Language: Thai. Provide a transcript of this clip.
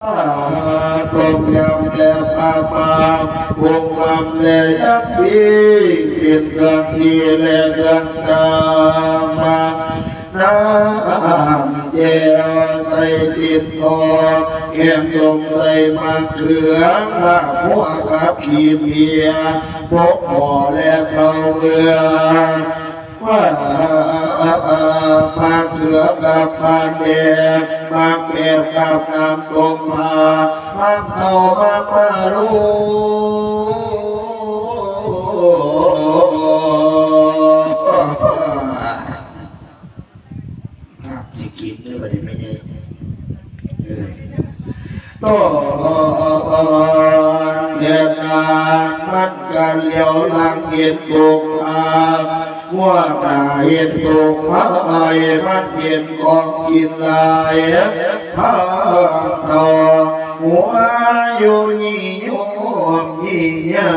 ต้มยำและปลาปลาบุกมำและยักษ์ปีกินกันทีและกันตามาน้ำเจลใส่ติดคอแกงส้มใส่มะเขือลาบหัวกับขี้เมียพกห่อและข้าวเบื่อว่ามาเขือกับปลาแดกมาแก้วกับน้ำต้มมาเข้ามาลูสิกินด้วยประเด็นไม่ใช่ต้นเดือนนานมันกันเลี้ยวหลังเห็นตกว่าตาเห็นตกพายมันเห็นของกินลายพาต่อหัวอยู่นี่โยมนี่ยา